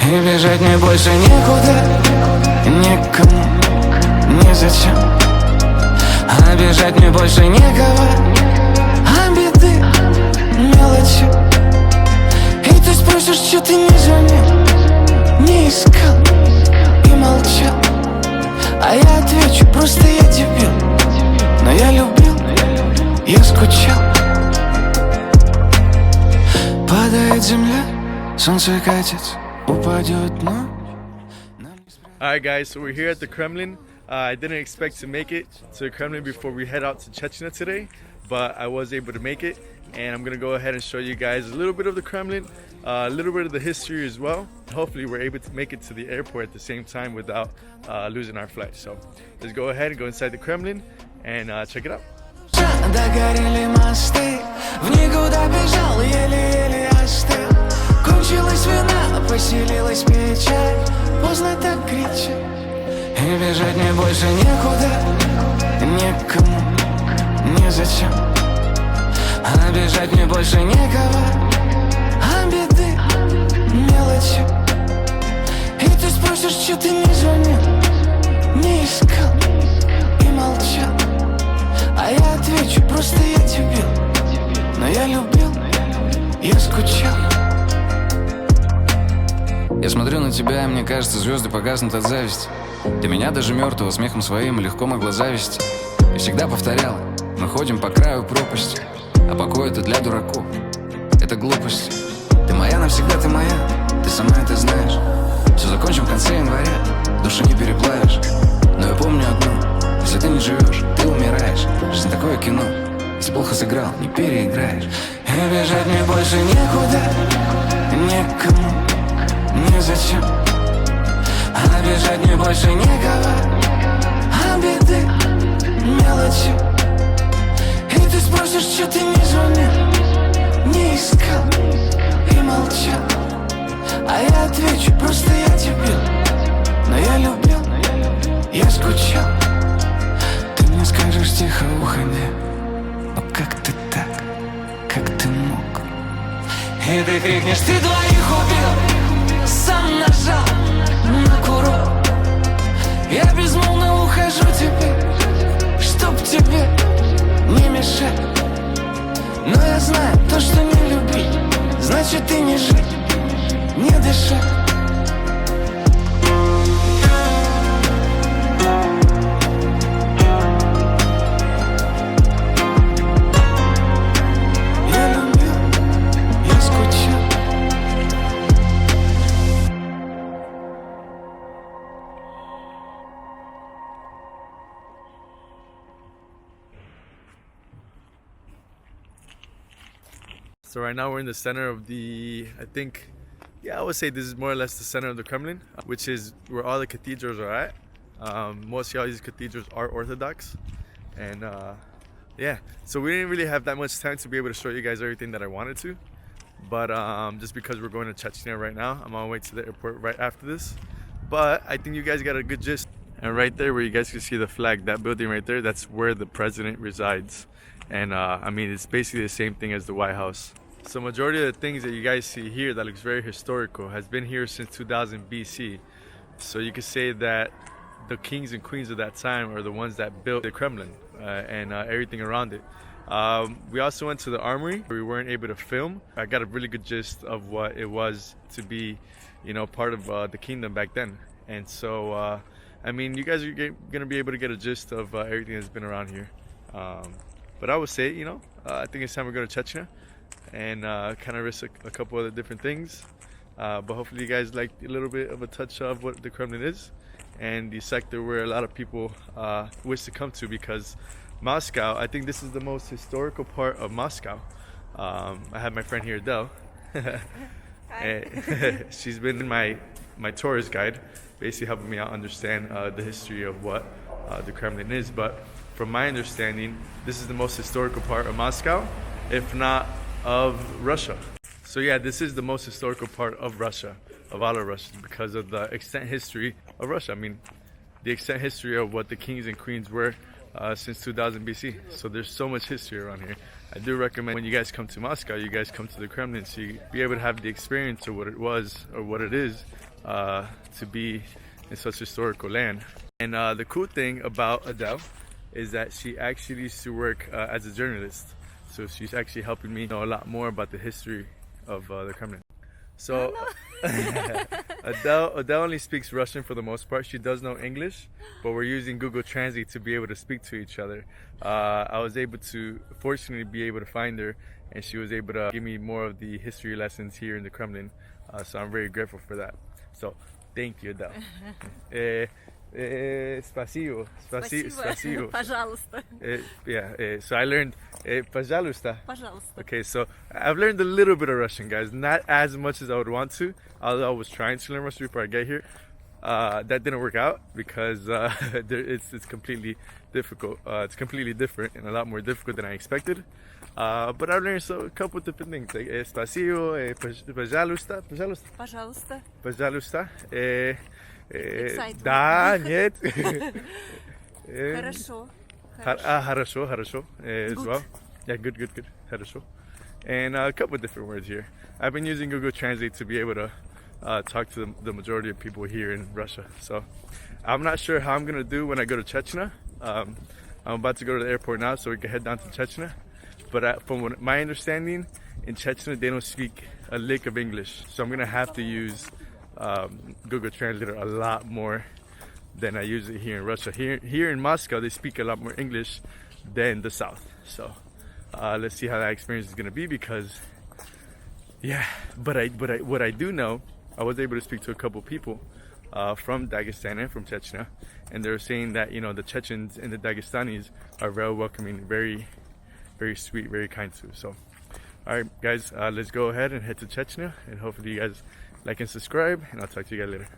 И бежать мне больше некуда, никому, незачем. А бежать мне больше некого, а беды, мелочи. И ты спросишь, что ты не звонил, не искал и молчал. А я отвечу, просто я дебил. Но я любил, я скучал. Падает земля, солнце катится, упадет ночь. Alright guys, so we're here at the Kremlin. I didn't expect to make it to the Kremlin before we head out to Chechnya today, but I was able to make it, and I'm gonna go ahead and show you guys a little bit of the Kremlin, a little bit of the history as well. Hopefully we're able to make it to the airport at the same time without losing our flight. So let's go ahead and go inside the Kremlin and check it out. Догорели мосты, в никуда бежал, еле-еле остыл. Кончилась вина, поселилась печаль, поздно так кричать. И бежать мне больше некуда, никому, незачем. А бежать мне больше некого, а беды, мелочи. И ты спросишь, что ты не звонил, не искал и молчал. А я отвечу, просто я дебил. Но я любил, я скучал. Я смотрю на тебя, и мне кажется, звезды погаснут от зависти. Ты меня даже мертвого смехом своим легко могла зависти. И всегда повторяла, мы ходим по краю пропасти. А покой это для дураков, это глупость. Ты моя навсегда, ты моя, ты сама это знаешь. Все закончим в конце января, душу не переплавишь. Но я помню одно, если ты не живешь, ты умираешь. Жизнь такое кино, если плохо сыграл, не переиграешь. И бежать мне больше некуда, никому, незачем. А бежать мне больше некого, а беды, мелочи. И ты спросишь, что ты не звонил, не искал и молчал. А я отвечу, просто я дебил. Но я любил, я скучал. Ты мне скажешь тихо, уходи, но как ты так, как ты мог? И ты крикнешь, ты двоих убил, сам нажал на курок. Я безмолвно ухожу теперь, чтоб тебе не мешать. Но я знаю, то, что не любить, значит и не жить, не дышать. So right now we're in the center of I would say this is more or less the center of the Kremlin, which is where all the cathedrals are at. Mostly all these cathedrals are Orthodox. And yeah, so we didn't really have that much time to be able to show you guys everything that I wanted to. But just because we're going to Chechnya right now, I'm on my way to the airport right after this. But I think you guys got a good gist. And right there where you guys can see the flag, that building right there, that's where the president resides. And I mean, it's basically the same thing as the White House. So majority of the things that you guys see here that looks very historical has been here since 2000 BC. So you could say that the kings and queens of that time are the ones that built the Kremlin and everything around it. We also went to the armory. We weren't able to film. I got a really good gist of what it was to be, part of the kingdom back then. And so, I mean, you guys are gonna be able to get a gist of everything that's been around here. But I would say, I think it's time we go to Chechnya and kind of risk a couple other different things. But hopefully you guys liked a little bit of a touch of what the Kremlin is and the sector where a lot of people wish to come to, because Moscow, I think this is the most historical part of Moscow. I have my friend here, Adele. She's been my tourist guide, basically helping me out understand the history of what the Kremlin is. But from my understanding, this is the most historical part of Moscow, if not of Russia. So yeah, this is the most historical part of Russia, of all of Russia, because of the extent history of Russia. I mean, the extent history of what the kings and queens were since 2000 BC. So there's so much history around here. I do recommend when you guys come to Moscow, you guys come to the Kremlin so you be able to have the experience of what it was or what it is to be in such historical land. And the cool thing about Adele is that she actually used to work as a journalist. So she's actually helping me know a lot more about the history of the Kremlin. So Adele only speaks Russian for the most part. She does know English, but we're using Google Translate to be able to speak to each other. I was able to, fortunately, be able to find her, and she was able to give me more of the history lessons here in the Kremlin. So I'm very grateful for that. So thank you, Adele. Спасибо. Спасибо. Пожалуйста. So I learned пожалуйста. Пожалуйста. Okay, so I've learned a little bit of Russian, guys. Not as much as I would want to, although I was trying to learn Russian before I get here. That didn't work out because it's completely difficult. It's completely different and a lot more difficult than I expected. But I've learned a couple different things. Like спасибо, пожалуйста. Пожалуйста. Пожалуйста. Excitement. Да, нет. Хорошо. Хорошо. As well. Yeah, good. Хорошо. And a couple different words here. I've been using Google Translate to be able to talk to the majority of people here in Russia. So I'm not sure how I'm gonna do when I go to Chechnya. I'm about to go to the airport now so we can head down to Chechnya. But from my understanding, in Chechnya they don't speak a lick of English. So I'm gonna have to use Google Translator a lot more than I use it here in Russia. Here in Moscow, they speak a lot more English than the South. So let's see how that experience is gonna be because, yeah. But what I do know, I was able to speak to a couple people from Dagestan and from Chechnya, and they were saying that the Chechens and the Dagestanis are very welcoming, very, very sweet, very kind too. So, all right, guys, let's go ahead and head to Chechnya, and hopefully you guys like and subscribe, and I'll talk to you guys later.